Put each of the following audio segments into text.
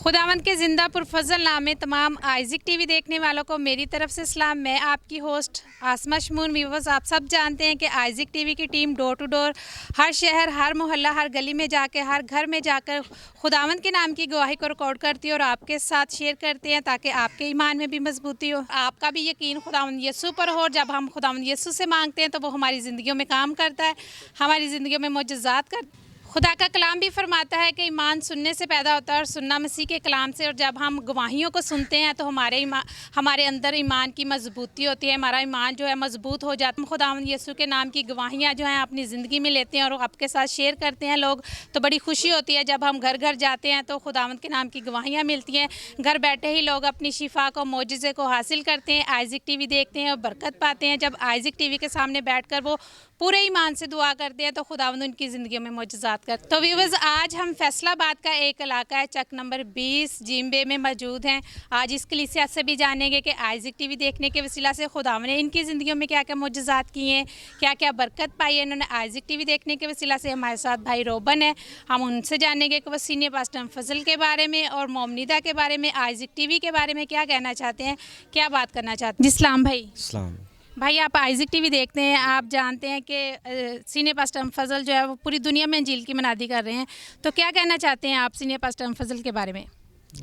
खुदावंद के ज़िंदा पुरफज़ल नामे तमाम आइज़िक टीवी देखने वालों को मेरी तरफ से सलाम। मैं आपकी होस्ट आसमा शमून। व्यूअर्स, आप सब जानते हैं कि आइज़िक टीवी की टीम डोर टू डोर हर शहर, हर मोहल्ला, हर गली में जाकर, हर घर में जाकर खुदावंद के नाम की गवाही को रिकॉर्ड करती है और आपके साथ शेयर करते हैं ताकि आपके ईमान में भी मजबूती हो, आपका भी यकीन खुदावंद यीशु पर हो। जब हम खुदावंद यीशु से मांगते हैं तो वो हमारी ज़िंदगियों में काम करता है, हमारी ज़िंदगियों में मोजज़ात कर। खुदा का कलाम भी फरमाता है कि ईमान सुनने से पैदा होता है और सुनना मसीह के कलाम से। और जब हम गवाहियों को सुनते हैं तो हमारे अंदर ईमान की मजबूती होती है, हमारा ईमान जो है मजबूत हो जाता है। खुदावंद यीशु के नाम की गवाहियाँ जो हैं अपनी ज़िंदगी में लेते हैं और आपके साथ शेयर करते हैं लोग, तो बड़ी खुशी होती है। जब हम घर घर जाते हैं तो खुदावंद के नाम की गवाहियाँ मिलती हैं। घर बैठे ही लोग अपनी शिफा को, मोजज़े को हासिल करते हैं, आइज़िक टीवी देखते हैं और बरकत पाते हैं। जब आइज़िक टीवी के सामने बैठकर वो पूरे ईमान से दुआ करते हैं तो खुदावंद उनकी ज़िंदगी में मोजज़ात करते हैं। तो व्यूअर्स, आज हम फैसलाबाद का एक इलाका है, चक नंबर 20 जिम्बे में मौजूद हैं। आज इस कलीसिया से भी जानेंगे कि आइज़िक टीवी देखने के वसीला से खुदावंद ने इनकी ज़िंदगियों में क्या क्या मोजज़ात किए हैं, क्या क्या बरकत पाई है इन्होंने आइज़िक टीवी देखने के वसीला से। हमारे साथ भाई रोबन है, हम उनसे जानेंगे कि वो सीनियर पास्टर फजल के बारे में और मोमनिदा के बारे में, आइज़िक टीवी के बारे में क्या कहना चाहते हैं, क्या बात करना चाहते हैं। जी सलाम भाई। सलाम भाई, आप आइज़िक टीवी देखते हैं, आप जानते हैं कि सीनियर पास्टर फजल जो है वो पूरी दुनिया में इंजील की मनादी कर रहे हैं, तो क्या कहना चाहते हैं आप सीनियर पास्टर फजल के बारे में।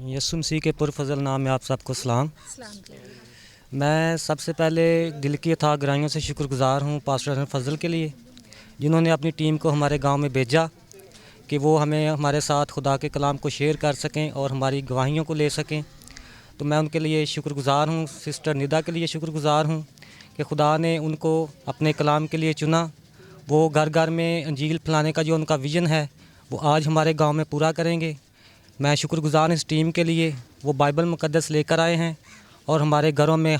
यीशु मसीह के पुरफज़ल नाम में आप सबको सलाम। मैं सबसे पहले दिल की अथाह गहराइयों से शुक्रगुजार हूँ पास्टर फजल के लिए, जिन्होंने अपनी टीम को हमारे गांव में भेजा कि वो हमें हमारे साथ खुदा के कलाम को शेयर कर सकें और हमारी गवाहियों को ले सकें। तो मैं उनके लिए शुक्रगुजार हूँ। सिस्टर निदा के लिए शुक्रगुजार हूँ कि खुदा ने उनको अपने कलाम के लिए चुना। वो घर घर में अंजील फैलाने का जो उनका विज़न है वो आज हमारे गांव में पूरा करेंगे। मैं शुक्रगुजार इस टीम के लिए। वो बाइबल मुक़द्दस लेकर आए हैं और हमारे घरों में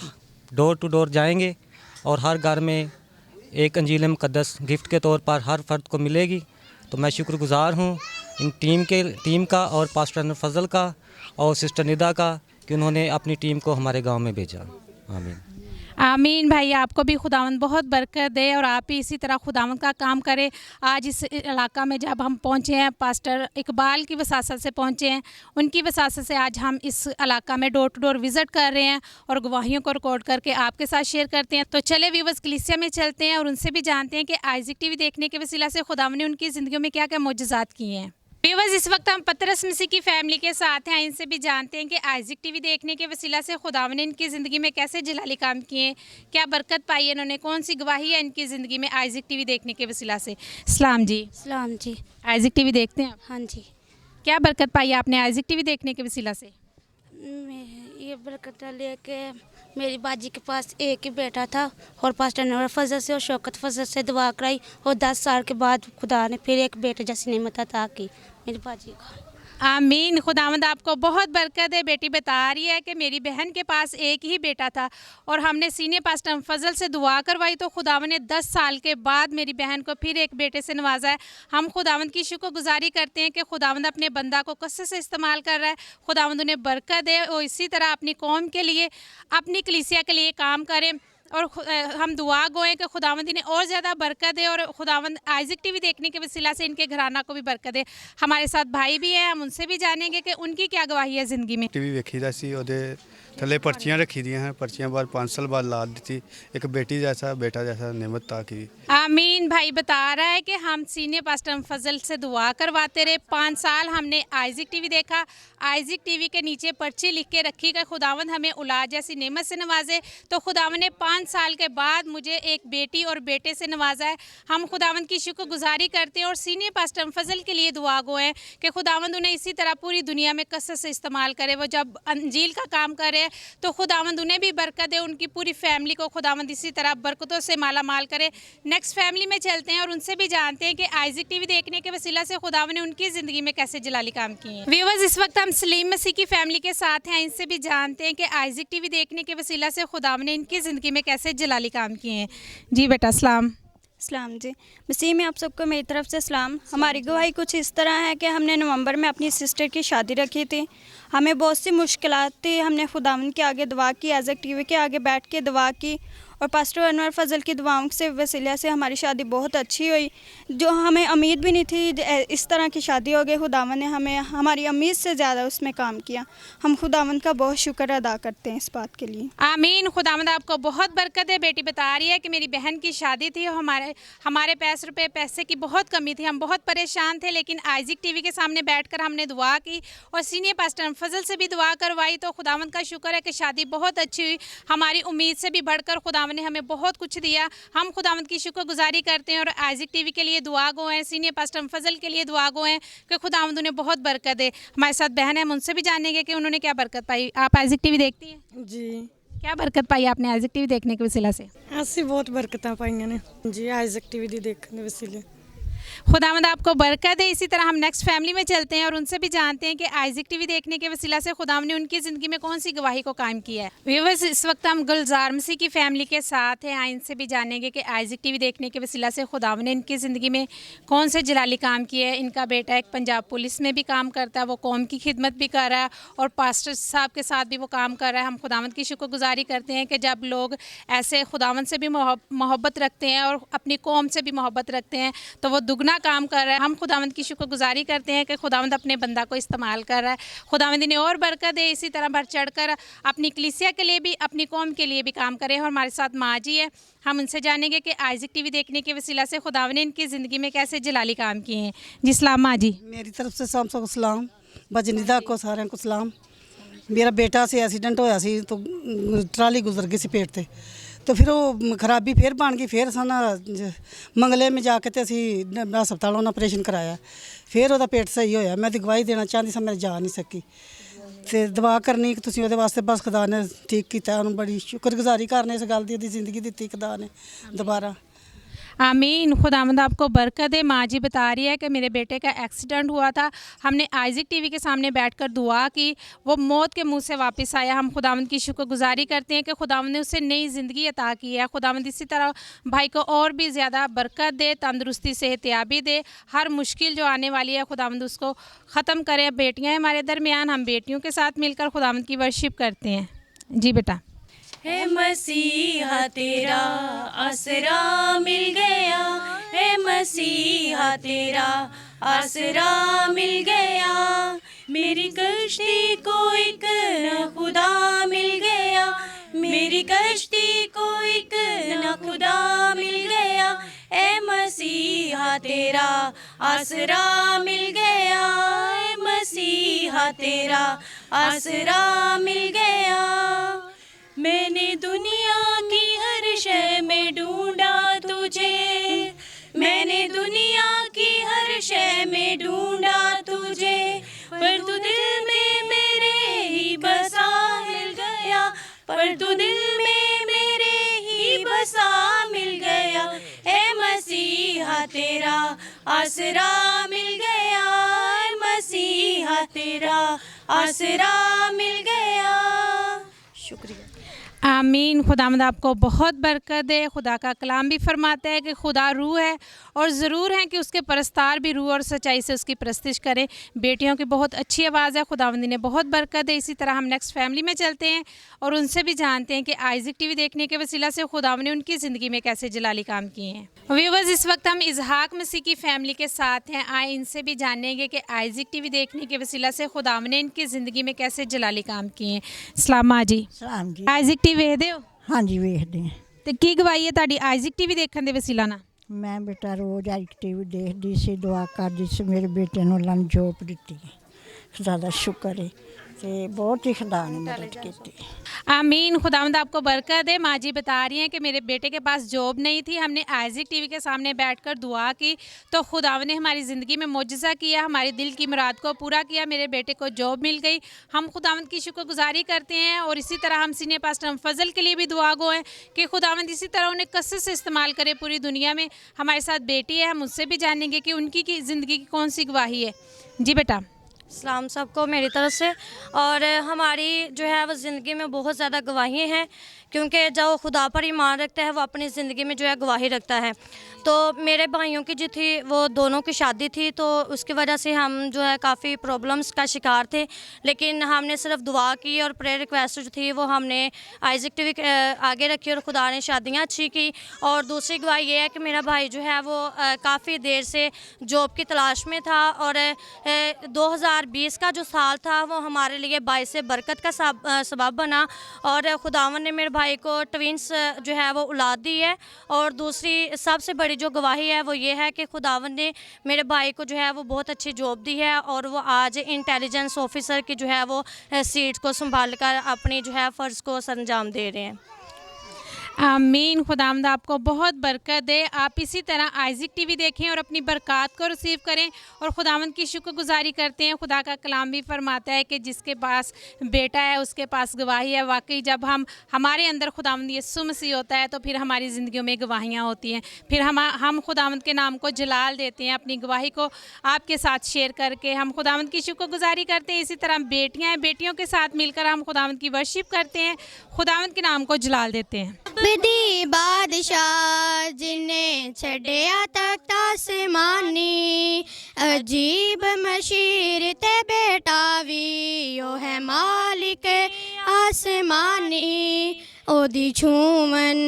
डोर टू डोर जाएंगे और हर घर में एक अंजील मुक़द्दस गिफ्ट के तौर पर हर फर्द को मिलेगी। तो मैं शुक्रगुजार हूँ इन टीम का और पास्टर फजल का और सिस्टर निदा का कि उन्होंने अपनी टीम को हमारे गाँव में भेजा। आमीन। आमीन। भाई, आपको भी खुदावंद बहुत बरकत दे और आप भी इसी तरह खुदावंद का काम करें। आज इस इलाका में जब हम पहुंचे हैं, पास्टर इकबाल की वसासत से पहुंचे हैं, उनकी वसासत से आज हम इस इलाका में डोर टू डोर विज़िट कर रहे हैं और गवाहियों को रिकॉर्ड करके आपके साथ शेयर करते हैं। तो चले व्यूअर्स, कलीसिया में चलते हैं और उनसे भी जानते हैं कि आइज़िक टीवी देखने के वसीला से खुदावंद ने उनकी ज़िंदगियों में क्या क्या मोजज़ात किए हैं। व्यूअर्स, इस वक्त हम पतरस मसीह की फैमिली के साथ हैं। इनसे भी जानते हैं कि आइज़िक टीवी देखने के वसीला से खुदावंद ने इनकी ज़िंदगी में कैसे जलाली काम किए, क्या बरकत पाई है इन्होंने, कौन सी गवाही है इनकी ज़िंदगी में आइज़िक टीवी देखने के वसीला से। सलाम जी। सलाम जी। आइज़िक टीवी देखते हैं आप? हाँ जी। क्या बरकत पाई है आपने आइज़िक टीवी देखने के वसीला से? ये बरकत लेके मेरी बाजी के पास एक ही बेटा था और पास्टर नूर फजल से और शौकत फजल से दुआ कराई और 10 साल के बाद खुदा ने फिर एक बेटे जैसी नेमत अता की मेरी बाजी को। आमीन। खुदावंद आपको बहुत बरकत है। बेटी बता रही है कि मेरी बहन के पास एक ही बेटा था और हमने सीनियर पास्टर फजल से दुआ करवाई तो खुदावंद ने 10 साल के बाद मेरी बहन को फिर एक बेटे से नवाजा है। हम खुदावंद की शुक्रगुजारी करते हैं कि खुदावंद अपने बंदा को कसरत से इस्तेमाल कर रहा है। खुदावंद उन्हें बरकत दे और इसी तरह अपनी कौम के लिए, अपनी कलीसिया के लिए काम करें और हम दुआ गोएं कि खुदावंद इन्हें और ज़्यादा बरकत दे और खुदावंद आइज़िक टीवी देखने के वसीला से इनके घराना को भी बरकत दे। हमारे साथ भाई भी हैं, हम उनसे भी जानेंगे कि उनकी क्या गवाही है ज़िंदगी में। टीवी वेखी दा सी, ओदे थले पर्चियां रखी दी हैं, पर्चियां बाद 5 साल बाद ला दी, एक बेटी जैसा बेटा जैसा नेमत ता की। आमीन। भाई बता रहा है कि हम सीनियर पास्टर फजल से दुआ करवाते रहे, 5 साल हमने आइज़िक टीवी देखा। आइज़िक टीवी के नीचे पर्ची लिख के रखी कि खुदावंद हमें औलाद जैसी नेमत से नवाजे। तो खुदावंद ने 5 साल के बाद मुझे एक बेटी और बेटे से नवाजा है। हम खुदावंद की शुक्रगुजारी करते हैं और सीनियर पास्टर फजल के लिए दुआ गो हैं कि खुदावंद उन्हें इसी तरह पूरी दुनिया में कसरत से इस्तेमाल करे। वो जब अंजील का काम करे तो खुदावंद उन्हें भी बरकत दे, उनकी पूरी फैमिली को खुदावंद इसी तरह बरकतों से माला माल करे। नेक्स्ट फैमिली में चलते हैं और उनसे भी जानते हैं कि आइज़िक टीवी देखने के वसीला से खुदावंद ने उनकी ज़िंदगी में कैसे जलाली काम किए हैं। व्यूअर्स, इस वक्त हम सलीम मसीह की फैमिली के साथ हैं। इनसे भी जानते हैं कि आइज़िक टीवी देखने के वसीला से खुदावंद ने इनकी ज़िंदगी में कैसे जलाली काम किए हैं। जी बेटा, सलाम। सलाम जी। मसीह में आप सबको मेरी तरफ से सलाम। हमारी गवाही कुछ इस तरह है कि हमने नवंबर में अपनी सिस्टर की शादी रखी थी। हमें बहुत सी मुश्किलात थी। हमने खुदावंद के आगे दुआ की, आइज़िक टीवी के आगे बैठ के दुआ की और पास्टर अनवर फजल की दुआओं से वसीले से हमारी शादी बहुत अच्छी हुई, जो हमें उम्मीद भी नहीं थी इस तरह की शादी हो गई। खुदावन ने हमें हमारी उम्मीद से ज़्यादा उसमें काम किया। हम खुदावन का बहुत शुक्र अदा करते हैं इस बात के लिए। आमीन। खुदावंद आपको बहुत बरकत है। बेटी बता रही है कि मेरी बहन की शादी थी और हमारे पैसे की बहुत कमी थी, हम बहुत परेशान थे, लेकिन आइजिक टीवी के सामने बैठकर हमने दुआ की और सीनियर पास्टर फजल से भी दुआ करवाई। तो खुदावंद का शुक्र है कि शादी बहुत अच्छी हुई। हमारी उम्मीद से भी बढ़कर खुदावंद ने हमें बहुत कुछ दिया। हम खुदावंद की शुक्रगुजारी करते हैं और आइजिक टीवी के लिए दुआ गो हैं, सीनियर पास्टर फजल के लिए दुआ गो हैं कि खुदावंद उन्हें बहुत बरकत दे। हमारे साथ बहन है, हम उनसे भी जानेंगे कि उन्होंने क्या बरकत पाई। आप आइजिक टीवी देखती हैं जी? क्या बरकत पाई आपने आइजिक टीवी देखने के वसीला से? ਅਸੀਂ ਬਹੁਤ ਬਰਕਤਾਂ ਪਾਈਆਂ ਨੇ ਜੀ ਆਈਜ਼ਕ ਟੀਵੀ ਦੀ ਦੇਖਣ ਦੇ ਵਸੀਲੇ। खुदावंद आपको बरकत है। इसी तरह हम नेक्स्ट फैमिली में चलते हैं और उनसे भी जानते हैं कि आइजिक टीवी देखने के वसीला से खुदावंद ने उनकी ज़िंदगी में कौन सी गवाही को कायम किया है। व्यूअर्स, इस वक्त हम गुलजार मसीह की फैमिली के साथ हैं। इनसे भी जानेंगे कि आइजिक टीवी देखने के वसीला से खुदावंद ने इनकी ज़िंदगी में कौन से जलाली काम किए हैं। इनका बेटा एक पंजाब पुलिस में भी काम करता है, वो कौम की खिदमत भी कर रहा है और पास्टर साहब के साथ भी वो काम कर रहा है। हम खुदावंद की शुक्रगुजारी करते हैं कि जब लोग ऐसे खुदावंद से भी मोहब्बत रखते हैं और अपनी कौम से भी मोहब्बत रखते हैं तो वो दुगना काम कर रहा है। हम खुदावंद की शुक्रगुजारी करते हैं कि खुदावंद अपने बंदा को इस्तेमाल कर रहा है। खुदावंद ने और बरकत दे, इसी तरह बढ़ चढ़कर अपनी कलीसिया के लिए भी, अपनी कौम के लिए भी काम करें। और हमारे साथ माँ जी है, हम उनसे जानेंगे कि आइजिक टीवी देखने के वसीला से खुदावंद ने इनकी ज़िंदगी में कैसे जलाली काम किए हैं। जी सलाम माँ जी। मेरी तरफ से सबको सलाम, बजनिदा को सारे को सलाम। मेरा बेटा से एक्सीडेंट होया सी तो ट्राली गुजर गई सी पेट ते, तो फिर वो खराबी फिर बन गई। फिर साना मंगले में जाके ते असी हस्पताल उन्हें ऑपरेशन कराया, फिर वो पेट सही होया। मैं तो गवाही देना चाहती सी, मैं जा नहीं सकी ते दुआ करनी कि तुसीं ओहदे वास्ते बस खुदा ने ठीक कीता। उन्होंने बड़ी शुक्रगुजारी करने इस गल दी, ओहदी जिंदगी दी खुदा ने दोबारा। आमीन। खुदावंद आपको बरकत दे। माँ जी बता रही है कि मेरे बेटे का एक्सीडेंट हुआ था, हमने आइजिक टीवी के सामने बैठकर दुआ की, वो मौत के मुंह से वापस आया। हम खुदावंद की शुक्रगुजारी करते हैं कि खुदावंद ने उसे नई ज़िंदगी अता की है। खुदावंद इसी तरह भाई को और भी ज़्यादा बरकत दे, तंदुरुस्ती सेहतियाबी दे। हर मुश्किल जो आने वाली है खुदावंद उसको ख़त्म करे। बेटियाँ हैं हमारे दरमियान, हम बेटियों के साथ मिलकर खुदावंद की वर्शिप करते हैं। जी बेटा। है मसीहा तेरा आसरा मिल गया, है मसीहा तेरा आसरा मिल गया। मेरी कश्ती को एक न खुदा मिल गया, मेरी कश्ती को एक न खुदा मिल गया। ए मसीहा तेरा आसरा मिल गया, ए मसीहा तेरा आसरा मिल गया। मैंने दुनिया की हर शय में ढूंढा तुझे, मैंने दुनिया की हर शय में ढूंढा तुझे, पर तू दिल में मेरे ही बसा मिल गया, पर तू दिल में मेरे ही बसा मिल गया। ए मसीहा तेरा आसरा मिल गया, ए मसीहा तेरा आसरा मिल गया। शुक्रिया। आमीन। खुदावंद आपको बहुत बरकत दे। खुदा का कलाम भी फरमाता है कि खुदा रूह है और ज़रूर है कि उसके परस्तार भी रूह और सच्चाई से उसकी प्रस्तिश करें। बेटियों की बहुत अच्छी आवाज़ है, खुदावंद ने बहुत बरकत दे। इसी तरह हम नेक्स्ट फैमिली में चलते हैं और उनसे भी जानते हैं कि आइजिक टीवी देखने के वसीला से खुदावंद ने उनकी ज़िंदगी में कैसे जलाली काम किए हैं। व्यूअर्स, इस वक्त हम इजहाक मसीह की फैमिली के साथ हैं। आए इनसे भी जानेंगे कि आइजिक टीवी देखने के वसीला से खुदावंद ने इनकी ज़िंदगी में कैसे जलाली काम किए हैं। सलाम माँ जी। सलाम जी। आइजिक टीवी ਵੇਖਦੇ ਹੋ? हाँ जी वेखते हैं। ਤੇ ਕੀ ਗਵਾਹੀ ਹੈ ਤੁਹਾਡੀ ਆਈਜ਼ਿਕ ਟੀਵੀ ਦੇਖਣ ਦੇ ਵਸੀਲਾ ਨਾਲ? मैं बेटा रोज़ आइक टीवी देखती सी, दुआ करती सी, मेरे बेटे नूं अल्लाह ने जॉब दित्ती है, खुदा दा शुक्र है। तो बहुत ही खुदा ने मदद की। आमीन। खुदावंद आपको बरकत दे। माँ जी बता रही हैं कि मेरे बेटे के पास जॉब नहीं थी, हमने आइजिक टीवी के सामने बैठकर दुआ की तो खुदावंद ने हमारी ज़िंदगी में मोजज़ा किया, हमारे दिल की मुराद को पूरा किया। मेरे बेटे को जॉब मिल गई। हम खुदावंद की शुक्रगुजारी करते हैं और इसी तरह हम सीनियर पास्टर फजल के लिए भी दुआ गो हैं कि खुदावंद इसी तरह उन्हें कसरत से इस्तेमाल करे पूरी दुनिया में। हमारे साथ बेटी है, हम उससे भी जानेंगे कि उनकी ज़िंदगी की कौन सी गवाही है। जी बेटा। इस्लाम सबको मेरी तरफ से। और हमारी जो है वो ज़िंदगी में बहुत ज़्यादा गवाहियाँ हैं, क्योंकि जो खुदा पर ईमान रखता है वो अपनी ज़िंदगी में जो है गवाही रखता है। तो मेरे भाइयों की जो थी वो दोनों की शादी थी, तो उसकी वजह से हम जो है काफ़ी प्रॉब्लम्स का शिकार थे, लेकिन हमने सिर्फ दुआ की और प्रेयर रिक्वेस्ट जो थी वो हमने आइज़िक टीवी आगे रखी और खुदा ने शादियाँ अच्छी की। और दूसरी गवाही ये है कि मेरा भाई जो है वो काफ़ी देर से जॉब की तलाश में था, और 2020 का जो साल था वो हमारे लिए बाइस बरकत का सबब बना, और खुदावन ने मेरे भाई को ट्विंस जो है वो औलाद दी है। और दूसरी सबसे बड़ी जो गवाही है वो ये है कि खुदावन ने मेरे भाई को जो है वो बहुत अच्छी जॉब दी है, और वो आज इंटेलिजेंस ऑफिसर की जो है वो सीट को संभाल कर अपनी जो है फ़र्ज़ को सरंजाम दे रहे हैं। आमीन। खुदावंद आपको बहुत बरकत दे। आप इसी तरह आइज़िक टीवी देखें और अपनी बरक़ात को रिसीव करें, और खुदावंद की शुक्रगुजारी करते हैं। खुदा का कलाम भी फरमाता है कि जिसके पास बेटा है उसके पास गवाही है। वाकई जब हमारे अंदर खुदावंद यीशु मसीह होता है तो फिर हमारी ज़िंदगियों में गवाहियाँ होती हैं। फिर हम खुदावंद के नाम को जलाल देते हैं। अपनी गवाही को आपके साथ शेयर करके हम खुदावंद की शुक्रगुजारी करते हैं। इसी तरह बेटियाँ हैं, बेटियों के साथ मिलकर हम खुदावंद की वर्शिप करते हैं, खुदावंद के नाम को जलाल देते हैं। दी बादशाह जिन्हें छड़िया तख्त आसमानी, अजीब मशीर ते बेटा भी ओ है मालिक आसमानी। ओदी छूमन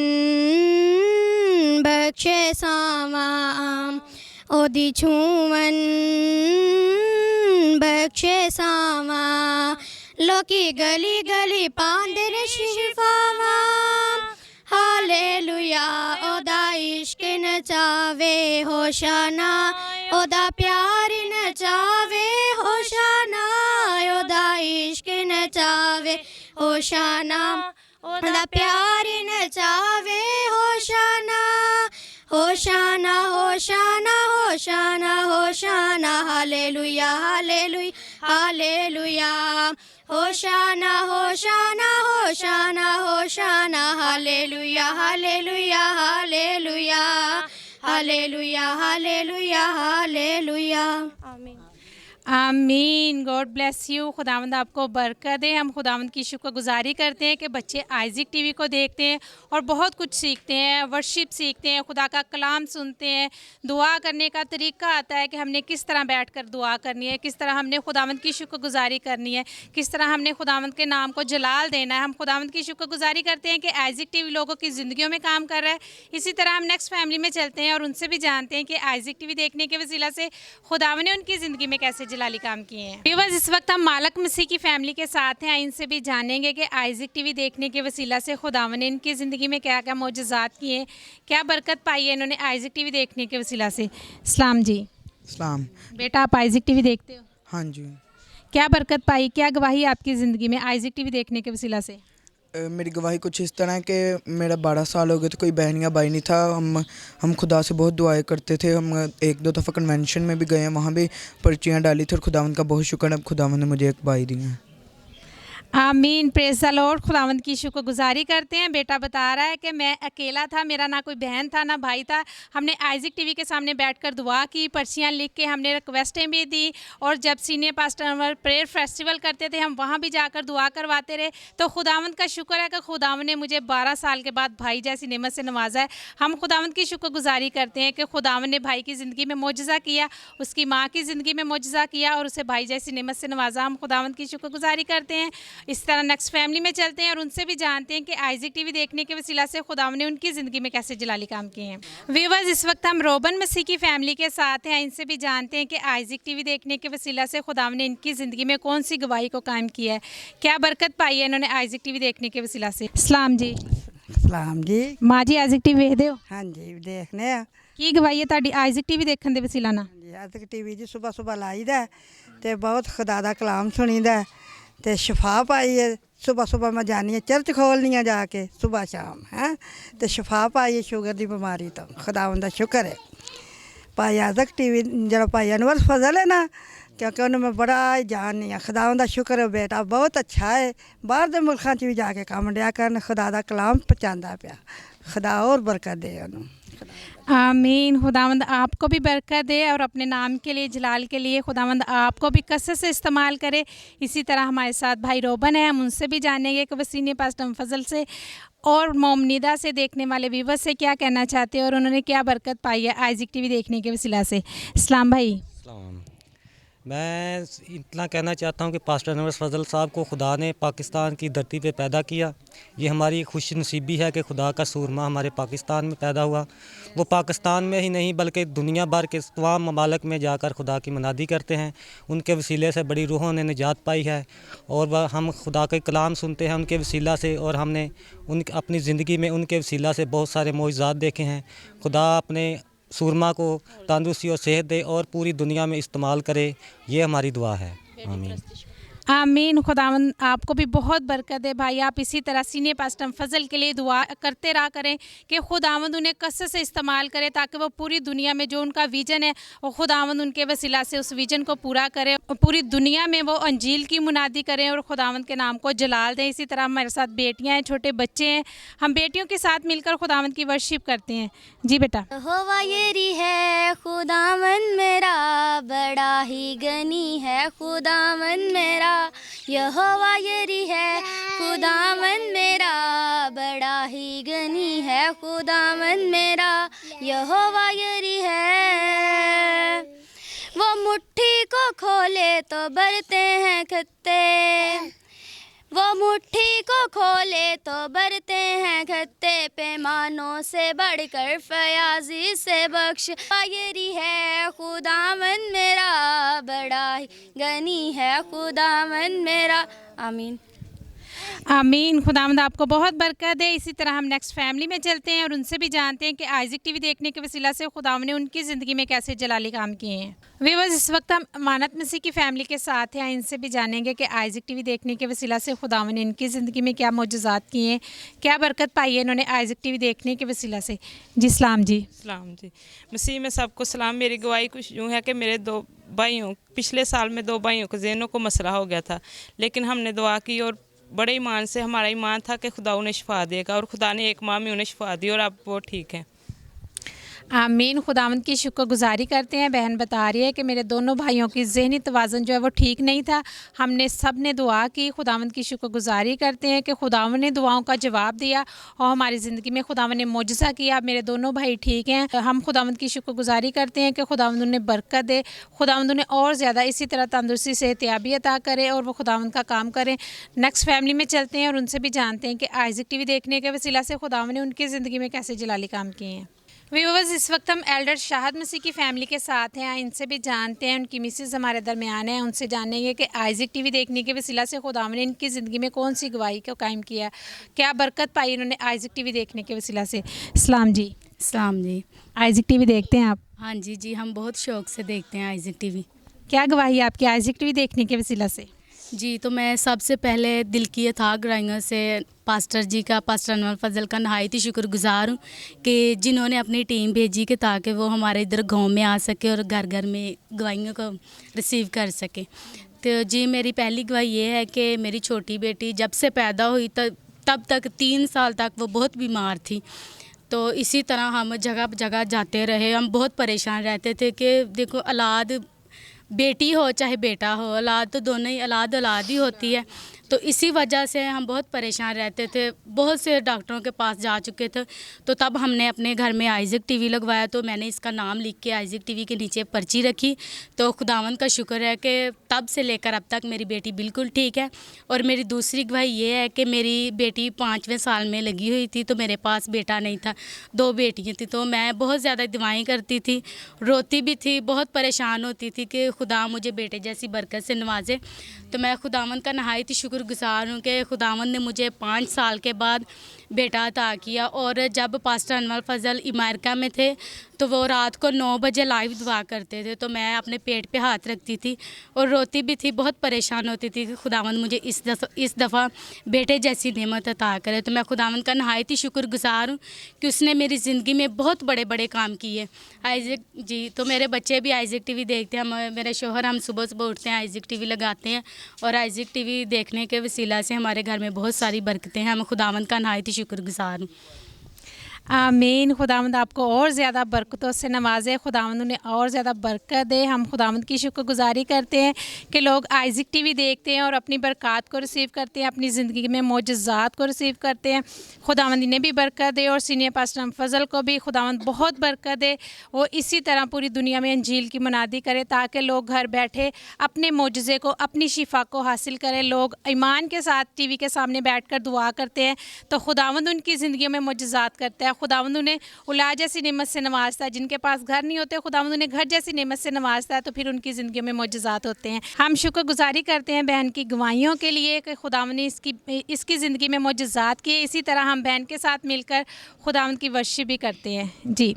बख्शे सामाम, ओदी छूमन बख्शे सामा। लोकी गली गली पांदर शिफावा, हालेलुया ओदा इश्क नचावे होशाना, ओदा प्यार नचावे होशाना, ओदा इश्क नचावे होशाना, ओदा प्यार नचावे होशाना। होशाना होशाना होशाना होशाना, हालेलुया हालेलुया हालेलुया। होशाना होशाना होशाना होशाना, हालेलुया हालेलुया हालेलुया हालेलुया हालेलुया हालेलुया। आमीन आमीन। God bless you. खुदावंद आपको बरकत दे। हम खुदावंद की शुक्रगुजारी करते हैं कि बच्चे आइज़िक टीवी को देखते हैं और बहुत कुछ सीखते हैं, वर्शिप सीखते हैं, खुदा का कलाम सुनते हैं, दुआ करने का तरीका आता है कि हमने किस तरह बैठकर दुआ करनी है, किस तरह हमने खुदावंद की शुक्रगुजारी करनी है, किस तरह हमने खुदावंद के नाम को जलाल देना है। हम खुदावंद की शुक्रगुजारी करते हैं कि आइज़िक टीवी लोगों की ज़िंदगियों में काम कर रहा है। इसी तरह हम नेक्स्ट फैमिली में चलते हैं और उनसे भी जानते हैं कि आइज़िक टीवी देखने के वसीला से खुदावंद ने उनकी ज़िंदगी में कैसे जलाली काम किए हैं। व्यूअर्स, इस वक्त हम मालक मसीह की फैमिली के साथ हैं। इनसे भी जानेंगे कि आइज़िक टीवी देखने के वसीला से खुदावंद ने इनकी ज़िंदगी में क्या क्या मौजज़ात किए, क्या बरकत पाई है इन्होंने आइज़िक टीवी देखने के वसीला से। सलाम जी। सलाम बेटा, आप आइज़िक टीवी देखते हो? हाँ जी। क्या बरकत पाई, क्या गवाही आपकी ज़िंदगी में आइज़िक टीवी देखने के वसीला से? मेरी गवाही कुछ इस तरह है कि मेरा 12 साल हो गए तो कोई बहन या भाई नहीं था। हम खुदा से बहुत दुआएं करते थे। हम 1-2 दफ़ा कन्वेंशन में भी गए हैं, वहाँ भी पर्चियाँ डाली थी और खुदावंद का बहुत शुक्र है, अब खुदावंद ने मुझे एक भाई दिया है। आमीन। Praise the Lord. खुदावंद की शुक्रगुजारी करते हैं। बेटा बता रहा है कि मैं अकेला था, मेरा ना कोई बहन था ना भाई था। हमने आइज़िक टीवी के सामने बैठकर दुआ की, पर्चियाँ लिख के हमने रिक्वेस्टें भी दी, और जब सीनियर पास्टर प्रेयर फेस्टिवल करते थे हम वहाँ भी जाकर दुआ करवाते रहे। तो खुदावंद का शुक्र है कि खुदावंद ने मुझे 12 साल के बाद भाई जैसी नेमत से नवाजा है। हम खुदावंद की शुक्रगुजारी करते हैं कि खुदावंद ने भाई की ज़िंदगी में मौजज़ा किया, उसकी माँ की ज़िंदगी में मौजज़ा किया और उसे भाई जैसी नेमत से नवाजा। हम खुदावंद की शुक्रगुजारी करते हैं। इस तरह नेक्स्ट फैमिली में चलते हैं और उनसे भी जानते हैं कि आइज़िक टीवी देखने के वसीला से खुदावंद ने उनकी ज़िंदगी में कैसे जलाली काम किए हैं। व्यूअर्स, इस वक्त हम रोबन मसीह की फैमिली के साथ हैं। इनसे भी जानते हैं कि आइज़िक टीवी देखने के वसीला से खुदावंद ने इनकी ज़िंदगी में कौन सी गवाही को कायम किया है, क्या बरकत पाई है इन्होंने आइज़िक टीवी देखने के वसीला से। सलाम जी। सलाम जी। माँ जी, आइज़िक टीवी देखते हो? हाँ जी, देखने आ। की गवाही है ताड़ी आइज़िक टीवी देखने के वसीला ना? जी, आइज़िक टीवी जी सुबह सुबह लाईदा ते बहुत खुदा दा कलाम सुनीदा ते शफा पाई है। सुबह सुबह मैं जानी है चर्च खोलनी है जाके सुबह शाम, हैं तो शफा पाई है शुगर की बीमारी तो खुदावंद दा शुक्र है। भाई आइज़िक टीवी जरा भाई अनवर फजल है ना, क्योंकि उन्हें मैं बड़ा ही जाननी है। खुदावंद दा शुक्र है, बेटा बहुत अच्छा है। बाहर के मुल्कों च भी जाके काम दिया करन, खुदा दा कलाम पहुँचाता पिया। खुदा और बरकत दे उन्होंने। आमीन। खुदावंद आपको भी बरकत दे और अपने नाम के लिए, जलाल के लिए खुदावंद आपको भी कसरत से इस्तेमाल करे। इसी तरह हमारे साथ भाई रोबन है, हम उनसे भी जानेंगे कि वह सीनियर पास्टर फजल से और मोमनिदा से देखने वाले व्यूवर्स से क्या कहना चाहते हैं और उन्होंने क्या बरकत पाई है आइज़िक टीवी देखने के वसीला से। इस्लाम भाई। मैं इतना कहना चाहता हूँ कि पास्टर अनवर फजल साहब को खुदा ने पाकिस्तान की धरती पे पैदा किया। ये हमारी खुश नसीबी है कि खुदा का सूरमा हमारे पाकिस्तान में पैदा हुआ। वो पाकिस्तान में ही नहीं बल्कि दुनिया भर के तमाम ममालिक में जाकर खुदा की मनादी करते हैं। उनके वसीले से बड़ी रूहों ने निजात पाई है और वह हम खुदा के कलाम सुनते हैं उनके वसीला से, और हमने अपनी ज़िंदगी में उनके वसीला से बहुत सारे मोइज़ात देखे हैं। खुदा अपने सूरमा को तंदुरुस्ती और सेहत दे और पूरी दुनिया में इस्तेमाल करे, ये हमारी दुआ है। आमीन। आमीन। खुदावंद आपको भी बहुत बरकत है भाई। आप इसी तरह सीनियर पास्टर फजल के लिए दुआ करते रहा करें कि खुदावंद उन्हें कसरत से इस्तेमाल करे ताकि वो पूरी दुनिया में जो उनका विजन है और खुदावंद उनके वसीला से उस विजन को पूरा करें और पूरी दुनिया में वो अंजील की मुनादी करें और खुदावंद के नाम को जलाल दें। इसी तरह हमारे साथ बेटियाँ हैं, छोटे बच्चे हैं, हम बेटियों के साथ मिलकर खुदावंद की वर्शिप करते हैं। जी बेटा। यहोवा यरी है खुदावन मेरा, बड़ा ही गनी है खुदावन मेरा। यहोवा यरी है खुदावन मेरा, बड़ा ही गनी है खुदावन मेरा। यहोवा यरी है। वो मुट्ठी को खोले तो भरते हैं खत्ते, वो मुट्ठी को खोले तो भरते हैं खत्ते। पैमानों से बढ़कर फयाजी से बख्श। यरी है खुदावन मेरा, बड़ा ही गनी है खुदावन मेरा। आमीन। आमीन। खुदावंद आपको बहुत बरकत दे। इसी तरह हम नेक्स्ट फैमिली में चलते हैं और उनसे भी जानते हैं कि आइज़िक टीवी देखने के वसीला से खुदावंद ने उनकी ज़िंदगी में कैसे जलाली काम किए हैं। व्यूअर्स, इस वक्त हम अमानत मसीह की फैमिली के साथ हैं। इनसे भी जानेंगे कि आइज़िक टीवी देखने के वसीला से खुदावंद ने इनकी ज़िंदगी में क्या मौजूज़ात किए हैं, क्या बरकत पाई है इन्होंने आइज़िक टीवी देखने के वसीला से। जी सलाम जी। सलाम जी। मसीह में सबको सलाम। मेरी गवाही कुछ यूँ है कि मेरे दो भाइयों, पिछले साल में 2 भाइयों को ज़हनों को मसला हो गया था, लेकिन हमने दुआ की और बड़े ईमान से, हमारा ईमान था कि खुदा उन्हें शिफा देगा और खुदा ने 1 माह में उन्हें शिफा दी और अब वो ठीक है। आमीन। खुदावंद की शुक्रगुजारी करते हैं। बहन बता रही है कि मेरे दोनों भाइयों की ज़हनी तवाज़ुन जो है वो ठीक नहीं था। हमने सब ने दुआ की, खुदावंद की शुक्रगुजारी करते हैं कि खुदावंद ने दुआओं का जवाब दिया और हमारी ज़िंदगी में खुदावंद ने मौजज़ा किया। मेरे दोनों भाई ठीक हैं। हम खुदावंद की शुक्रगुजारी करते हैं कि खुदावंद उन्हें बरकत दे, खुदावंद उन्हें और ज़्यादा इसी तरह तंदुरुस्ती सेहतियाबी अता करे और वो खुदावंद का काम करें। नेक्स्ट फैमिली में चलते हैं और उनसे भी जानते हैं कि आइज़िक टीवी देखने के वसीला से खुदावंद ने उनकी ज़िंदगी में कैसे जलाली काम किए हैं। व्यूअर्स, इस वक्त हम एल्डर शाहद मसीह की फैमिली के साथ हैं। इनसे भी जानते हैं, उनकी मिसेस हमारे दरमियान है, उनसे जानेंगे कि आइज़िक टीवी देखने के वसीला से खुदावंद ने इनकी ज़िंदगी में कौन सी गवाही को कायम किया, क्या बरकत पाई इन्होंने आइज़िक टीवी देखने के वसीला से। इस्लाम जी। इस्लाम जी। आइज़िक टीवी देखते हैं आप? हाँ जी जी, हम बहुत शौक़ से देखते हैं आइज़िक टीवी। क्या गवाही आपकी आइज़िक टीवी देखने के वसीला से? जी, तो मैं सबसे पहले दिल की अथाह गहराइयों से पास्टर जी का, पास्टर अनवर फजल का नहायत ही शुक्रगुजार हूँ कि जिन्होंने अपनी टीम भेजी कि ताकि वो हमारे इधर गांव में आ सके और घर घर में गवाहियों को रिसीव कर सके। तो जी, मेरी पहली गवाही ये है कि मेरी छोटी बेटी जब से पैदा हुई तब तक 3 साल तक वो बहुत बीमार थी। तो इसी तरह हम जगह जगह जाते रहे, हम बहुत परेशान रहते थे कि देखो, औलाद बेटी हो चाहे बेटा हो, औलाद तो दोनों ही औलाद ही होती है। तो इसी वजह से हम बहुत परेशान रहते थे, बहुत से डॉक्टरों के पास जा चुके थे। तो तब हमने अपने घर में आइज़िक टीवी लगवाया, तो मैंने इसका नाम लिख के आइज़िक टीवी के नीचे पर्ची रखी। तो खुदावंद का शुक्र है कि तब से लेकर अब तक मेरी बेटी बिल्कुल ठीक है। और मेरी दूसरी गवाही ये है कि मेरी बेटी 5वें साल में लगी हुई थी, तो मेरे पास बेटा नहीं था, 2 बेटियाँ थी। तो मैं बहुत ज़्यादा दुआएं करती थी, रोती भी थी, बहुत परेशान होती थी कि खुदा मुझे बेटे जैसी बरकत से नवाजे। तो मैं खुदावंद का नहायत ही शुक्रगुजार हूँ कि खुदावंद ने मुझे 5 साल के बाद बेटा अता किया। और जब पास्टर अनवर फजल अमेरिका में थे तो वो रात को 9 बजे लाइव दुआ करते थे, तो मैं अपने पेट पे हाथ रखती थी और रोती भी थी, बहुत परेशान होती थी कि खुदावंद मुझे इस दफ़ा बेटे जैसी नेमत अता करे। तो मैं खुदावंद का नहायत ही शुक्रगुजार हूँ कि उसने मेरी ज़िंदगी में बहुत बड़े बड़े काम किए। आइज़िक जी, तो मेरे बच्चे भी आइज़िक टीवी देखते हैं, मेरे शोहर, हम सुबह सुबह उठते हैं आइज़िक टीवी लगाते हैं और आइज़िक टीवी देखने के वसीला से हमारे घर में बहुत सारी बरकतें हैं। हम खुदावंद का नहायत ही शुक्रगुजार हूँ। आमीन। खुदावंद आपको और ज़्यादा बरकतों से नवाजे, खुदावंद उन्हें और ज़्यादा बरकत दे। हम खुदावंद की शुक्रगुजारी करते हैं कि लोग आइज़िक टीवी देखते हैं और अपनी बरकत को रिसीव करते हैं, अपनी ज़िंदगी में मोजज़ात को रिसीव करते हैं। खुदावंद इन्हें भी बरकत दे और सीनियर पास्टर फजल को भी खुदावंद बहुत बरकत दे। वो इसी तरह पूरी दुनिया में अंजील की मुनादी करे ताकि लोग घर बैठे अपने मोजज़े को, अपनी शिफा को हासिल करें। लोग ईमान के साथ टीवी के सामने बैठकर दुआ करते हैं तो खुदावंद उनकी ज़िंदगी में मोजज़ात करता है। खुदावंद उन्हें औलाद जैसी नेमत से नवाजता है। जिनके पास घर नहीं होते, खुदावंद उन्हें घर जैसी नेमत से नवाजता है, तो फिर उनकी ज़िंदगी में मोजज़ात होते हैं। हम शुक्रगुजारी करते हैं बहन की गवाहियों के लिए कि खुदावंद ने इसकी ज़िंदगी में मोजज़ात किए। इसी तरह हम बहन के साथ मिलकर खुदावंद की वर्शिप भी करते हैं। जी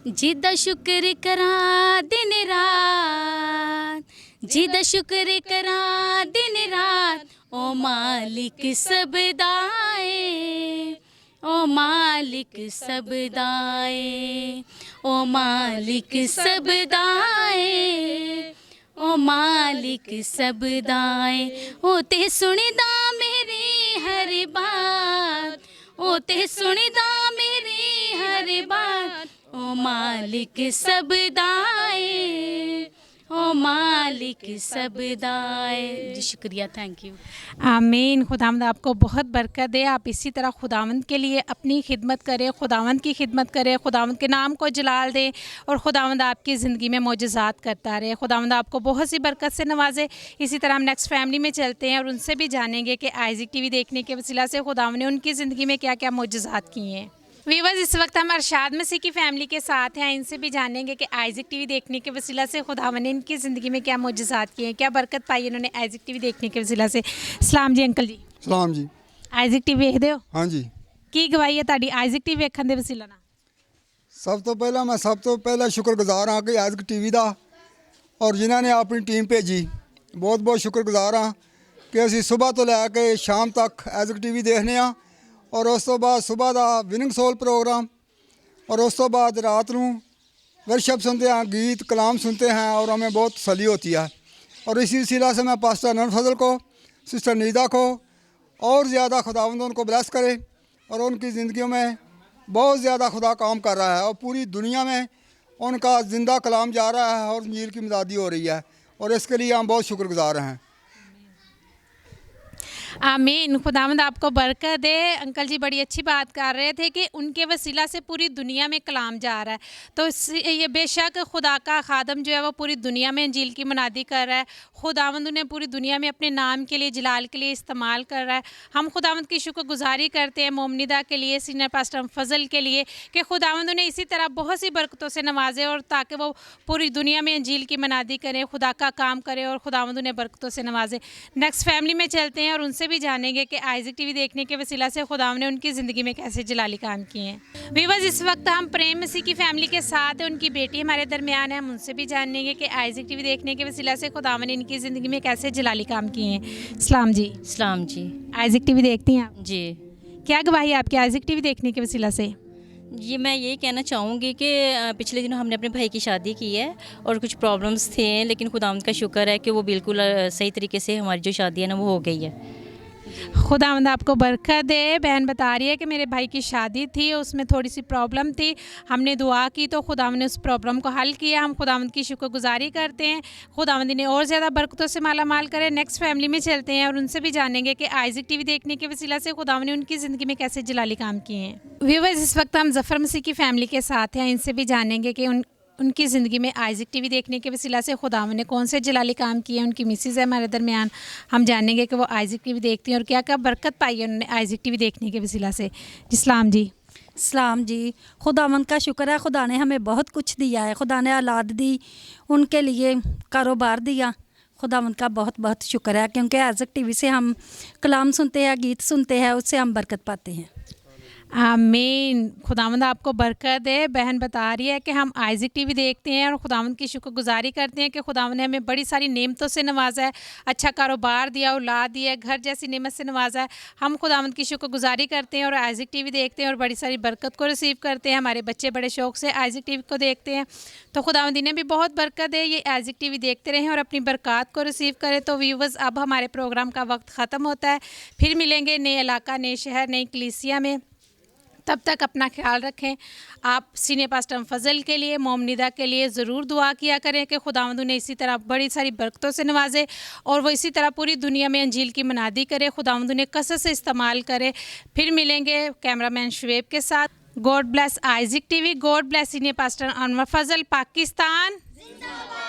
जिदा शुक्र करा दिन रात, जिदा शुक्र करा दिन रात, ओ मालिक सब दाए, ओ मालिक सब दाए, ओ मालिक सब दाए, ओ मालिक सब दाए। ओ ते सुनदा मेरी हर बात, ओ ते सुनदा मेरी हर बात, ओ मालिक सब दाए, ओ मालिक सब दाए। जी शुक्रिया, थैंक यू। आमीन। खुदावंद आपको बहुत बरकत दे। आप इसी तरह खुदावंद के लिए अपनी खिदमत करें, खुदावंद की खिदमत करें, खुदावंद के नाम को जलाल दें और खुदावंद आपकी ज़िंदगी में मोजज़ात करता रहे। खुदावंद आपको बहुत सी बरकत से नवाजे। इसी तरह हम नेक्स्ट फैमिली में चलते हैं और उनसे भी जानेंगे कि आइज़िक टीवी देखने के वसीला से खुदावंद ने उनकी ज़िंदगी में क्या क्या मोजज़ात किए हैं। वीवर्स, इस वक्त हम अरशाद मसीह की फैमिली के साथ हैं। इनसे भी जानेंगे कि आइज़िक टीवी देखने के वसीला से खुदावंद ने इनकी ज़िंदगी में क्या मोजज़ात किए हैं, क्या बरकत पाई इन्होंने आइज़िक टीवी देखने के वसीला से। सलाम जी अंकल जी। सलाम जी। आइज़िक टीवी देखते हो? हाँ जी। की गवाही है ताड़ी आइज़िक टीवी देखने के वसीला ना? सब तो पहला शुक्रगुजार हाँ कि आइज़िक टीवी का और जिन्होंने अपनी टीम भेजी, बहुत बहुत शुक्रगुजार हाँ कि असी सुबह तो लैके शाम तक आइज़िक टीवी देखने हाँ। और उस तो बाद सुबह का विनिंग सोल प्रोग्राम और उस तो बाद रात को वर्शिप सुनते हैं, गीत कलाम सुनते हैं और हमें बहुत तसल्ली होती है। और इसी वसीला से मैं पास्टर अनवर फजल को, सिस्टर नीदा को और ज़्यादा खुदावंद उनको ब्लेस करे और उनकी ज़िंदगियों में बहुत ज़्यादा खुदा काम कर रहा है और पूरी दुनिया में उनका ज़िंदा कलाम जा रहा है और इंजील की मदादी हो रही है और इसके लिए हम बहुत शुक्रगुजार हैं। आमीन। खुदावंद आपको बरकत दे। अंकल जी बड़ी अच्छी बात कर रहे थे कि उनके वसीला से पूरी दुनिया में कलाम जा रहा है, तो ये बेशक खुदा का खादम जो है वो पूरी दुनिया में इंजील की मुनादी कर रहा है। खुदावंद उन्हें पूरी दुनिया में अपने नाम के लिए, जलाल के लिए इस्तेमाल कर रहा है। हम खुदावंद की शुक्रगुजारी करते हैं मोमनिदा के लिए, सीनियर पास्टर फजल के लिए कि खुदावंद उन्हें इसी तरह बहुत सी बरकतों से नवाजे और ताकि वो पूरी दुनिया में इंजील की मुनादी करें, खुदा का काम करें और खुदावंद उन्हें बरकतों से नवाजे। नेक्स्ट फैमिली में चलते हैं और उनसे भी जानेंगे कि आइज़िक टीवी देखने के वसीला से खुदावंद ने उनकी ज़िंदगी में कैसे जलाली काम किए हैं। वीवर्स, इस वक्त हम प्रेम मसीह की फैमिली के साथ हैं, उनकी बेटी हमारे दरमियान है। हम उनसे भी जानेंगे कि आइज़िक टीवी देखने के वसीला से खुदावंद ने इनकी ज़िंदगी में कैसे जलाली काम किए हैं। सलाम जी। सलाम जी। आइज़िक टीवी देखती हैं आप? जी। क्या गवाही है आपकी आइज़िक टीवी देखने के वसीला से? जी, मैं यही कहना चाहूँगी कि पिछले दिनों हमने अपने भाई की शादी की है और कुछ प्रॉब्लम्स थे, लेकिन खुदावंद का शुक्र है कि वो बिल्कुल सही तरीके से हमारी जो शादी है ना वो हो गई है। खुदावंद आपको बरकत दे। बहन बता रही है कि मेरे भाई की शादी थी, उसमें थोड़ी सी प्रॉब्लम थी, हमने दुआ की तो खुदावंद ने उस प्रॉब्लम को हल किया। हम खुदावंद की शुक्रगुजारी करते हैं। खुदावंद ने और ज़्यादा बरकतों से माला माल करे। नेक्स्ट फैमिली में चलते हैं और उनसे भी जानेंगे कि आइज़िक टीवी देखने के वसीला से खुदावंद ने उनकी ज़िंदगी में कैसे जलाली काम किए हैं। व्यूअर्स, इस वक्त हम जफ़र मसीह की फैमिली के साथ हैं। इनसे भी जानेंगे कि उनकी ज़िंदगी में आइज़िक टीवी देखने के वसीला से खुदावंद ने कौन से जलाली काम किए हैं। उनकी मिसेज़ है हमारे दरमियान, हम जानेंगे कि वो आइज़िक टीवी देखती हैं और क्या क्या बरकत पाई है उन्होंने आइज़िक टीवी देखने के वसीला से। इस्लाम जी। सलाम जी। खुदावंद का शुक्र है, खुदा ने हमें बहुत कुछ दिया है। खुदा ने औलाद दी, उनके लिए कारोबार दिया। खुदावंद का बहुत बहुत शुक्र है क्योंकि आइज़िक टीवी से हम कलाम सुनते हैं, गीत सुनते हैं, उससे हम बरकत पाते हैं। आमीन। खुदावंद आपको बरकत दे। बहन बता रही है कि हम आइज़िक टीवी देखते हैं और खुदावंद की शुक्रगुजारी करते हैं कि खुदावंद ने हमें बड़ी सारी नेमतों से नवाजा है, अच्छा कारोबार दिया, औलाद दिया, घर जैसी नेमत से नवाजा है। हम खुदावंद की शुक्रगुजारी करते हैं और आइज़िक टीवी देखते हैं और बड़ी सारी बरकत को रिसीव करते हैं। हमारे बच्चे बड़े शौक़ से आइज़िक टीवी को देखते हैं, तो खुदावंद इन्हें भी बहुत बरकत दे। ये आइज़िक टीवी देखते रहें और अपनी बरकत को रिसीव करें। तो व्यूवर्स, अब हमारे प्रोग्राम का वक्त ख़त्म होता है। फिर मिलेंगे नए इलाका, नए शहर, नई कलीसिया में। तब तक अपना ख्याल रखें। आप सीनियर पास्टर फजल के लिए, मोम निदा के लिए ज़रूर दुआ किया करें कि खुदावंद उन्हें इसी तरह बड़ी सारी बरकतों से नवाजे और वो इसी तरह पूरी दुनिया में अंजील की मनादी करे, खुदावंद उन्हें कसरत से इस्तेमाल करे। फिर मिलेंगे कैमरामैन शुएब के साथ। God bless Isaac TV, God bless senior pastor Anwar Fazal. Pakistan जिंदाबाद।